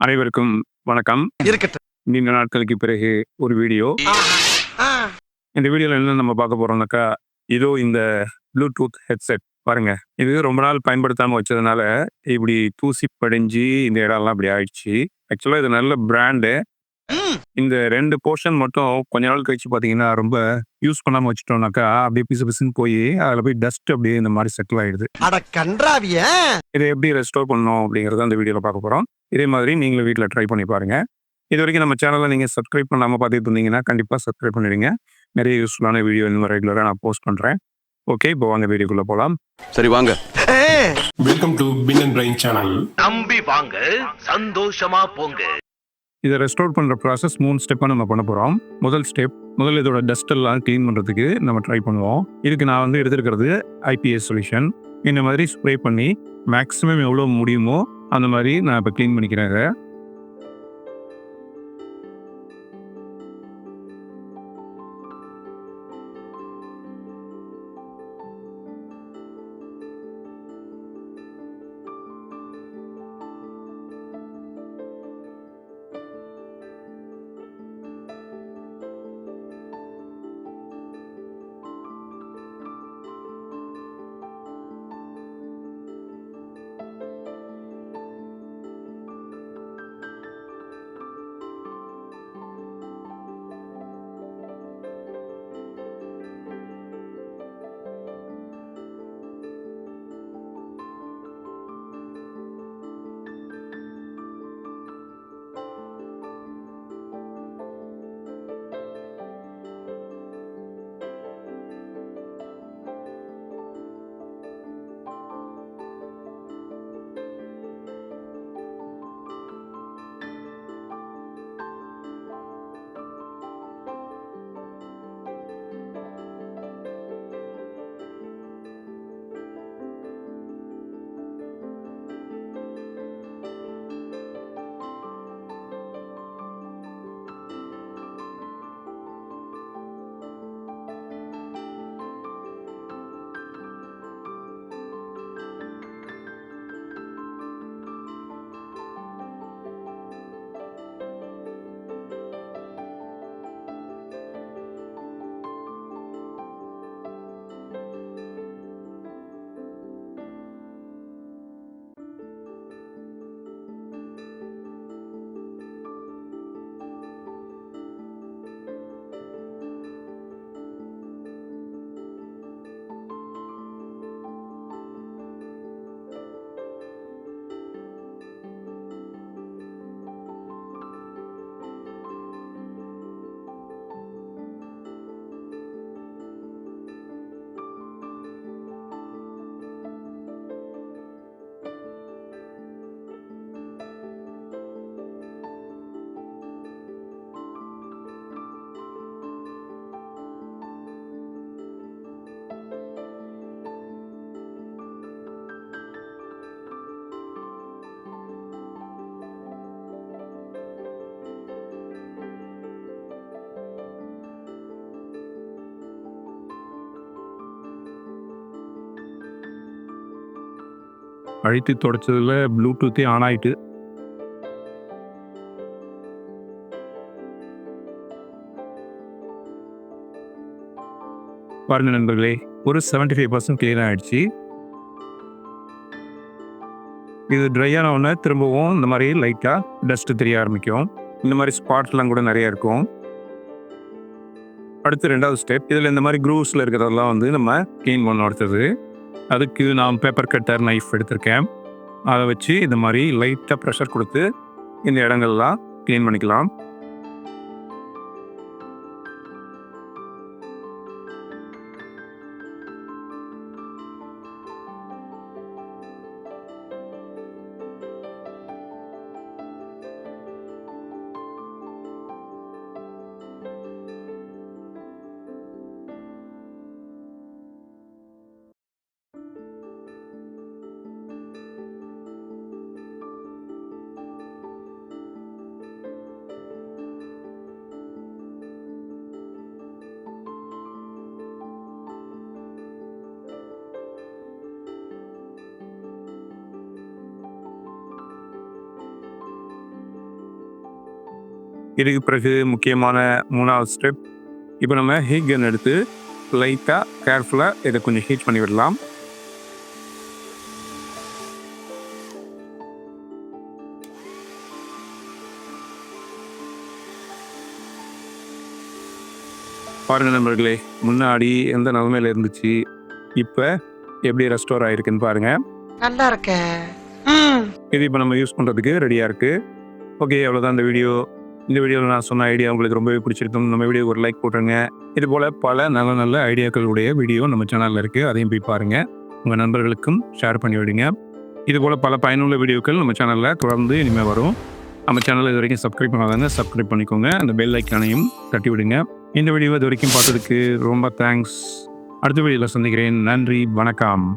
அனைவருக்கும் வணக்கம். இருக்கட்டும். நீண்ட நாட்களுக்கு பிறகு ஒரு வீடியோ. ஆ. இந்த வீடியோல என்ன நம்ம பார்க்க போறோம்னாக்கா, இதோ இந்த ப்ளூடூத் ஹெட்செட் பாருங்க. இது ரொம்ப நாள் பயன்படுத்தாம வச்சதுனால, இப்படி தூசி படிஞ்சு இந்த இடம்லாம் இப்படி ஆயிடுச்சு. ஆக்சுவலா இது நல்ல பிராண்டு. ம். இந்த 2 போர்ஷன் மட்டும் கொஞ்ச நாள் கழிச்சு பார்த்தீங்கன்னா, ரொம்ப யூஸ் பண்ணாம வச்சுட்டோம்னாக்கா, அப்படியே பிசு பிசுன்னு போயி, அதில போய் டஸ்ட் அப்படியே இந்த மாரி செட்டில் ஆயிடுது. அட கன்றாவிய! இத எப்படி ரெஸ்டோர் பண்ணணும் அப்படிங்கிறத அந்த வீடியோல பார்க்க போறோம். இதே மாதிரி நீங்களும் வீட்ல ட்ரை பண்ணி பாருங்க. இதுவரைக்கும் நம்ம சேனல நீங்க சப்ஸ்கிரைப் பண்ணாம பார்த்துட்டு இருந்தீங்கன்னா, கண்டிப்பா சப்ஸ்கிரைப் பண்ணிடுங்க. நிறைய யூஸ்ஃபுல்லான வீடியோ இன்னும் ரெகுலரா நான் போஸ்ட் பண்றேன். ஓகே, இப்போ வாங்க வீடியோக்குள்ள போலாம். சரி வாங்க. Welcome to pin and brain channel. நம்பி வாங்க, சந்தோஷமா போங்க. இத ரெஸ்டோர் பண்ற ப்ராசஸ் 3 ஸ்டெப்பா நம்ம பண்ண போறோம். முதல் ஸ்டெப், முதல்ல இதோட டஸ்ட் எல்லாம் கிளீன் பண்றதுக்கு நம்ம ட்ரை பண்ணுவோம். இதுக்கு நான் வந்து எடுத்திருக்கிறது ஐபிஎஸ் சொல்யூஷன். இந்த மாதிரி ஸ்ப்ரே பண்ணி மேக்ஸிமம் எவ்வளோ முடியுமோ அந்த மாதிரி நான் இப்போ கிளீன் பண்ணிக்கிறேன் இத. அழுத்தி தொடச்சதுல ப்ளூடூத்தே ஆன் ஆயிட்டு. பாருங்க நண்பர்களே, ஒரு 75% கிளியர் ஆயிடுச்சு. இது ட்ரை ஆன உடனே திரும்பவும் இந்த மாதிரி லைட்டா டஸ்ட் தெரிய ஆரம்பிக்கும். இந்த மாதிரி ஸ்பாட்லாம் கூட நிறைய இருக்கும். அடுத்து 2வது ஸ்டெப், இதில் இந்த மாதிரி க்ரூவ்ஸில் இருக்கிறதெல்லாம் வந்து நம்ம க்ளீன் பண்ண அடுத்தது. அதுக்கு நான் பேப்பர் கட்டர் நைஃப் எடுத்திருக்கேன். அதை வச்சு இந்த மாதிரி லைட்டாக ப்ரெஷர் கொடுத்து இந்த இடங்கள்லாம் க்ளீன் பண்ணிக்கலாம். இதுக்கு பிறகு முக்கியமான 3வது ஸ்டெப். இப்போ நம்ம ஹீட் கன் எடுத்து லைட்டாக கேர்ஃபுல்லாக இதை கொஞ்சம் ஹீட் பண்ணி விடலாம். பாருங்க நண்பர்களே, முன்னாடி எந்த நிலைமையில இருந்துச்சு, இப்போ எப்படி ரெஸ்டோர் ஆகிருக்குன்னு பாருங்கள். நல்லா இருக்க. இது இப்போ நம்ம யூஸ் பண்ணுறதுக்கு ரெடியாக இருக்குது. ஓகே, அவ்வளோதான் இந்த வீடியோ. இந்த வீடியோவில் நான் சொன்ன ஐடியா உங்களுக்கு ரொம்பவே பிடிச்சிருக்கும். நம்ம வீடியோக்கு ஒரு லைக் போட்டுருங்க. இது போல் பல நல்ல நல்ல ஐடியாக்களுடைய வீடியோ நம்ம சேனலில் இருக்குது. அதையும் போய் பாருங்கள். உங்கள் நண்பர்களுக்கும் ஷேர் பண்ணி விடுங்க. இது போல் பல பயனுள்ள வீடியோக்கள் நம்ம சேனலில் தொடர்ந்து இனிமேல் வரும். நம்ம சேனலில் இது வரைக்கும் சப்ஸ்கிரைப் பண்ணாதாங்க சப்ஸ்கிரைப் பண்ணிக்கோங்க. அந்த பெல் ஐக்கானையும் தட்டி விடுங்க. இந்த வீடியோ இது வரைக்கும் பார்த்ததுக்கு ரொம்ப தேங்க்ஸ். அடுத்த வீடியோவில் சந்திக்கிறேன். நன்றி, வணக்கம்.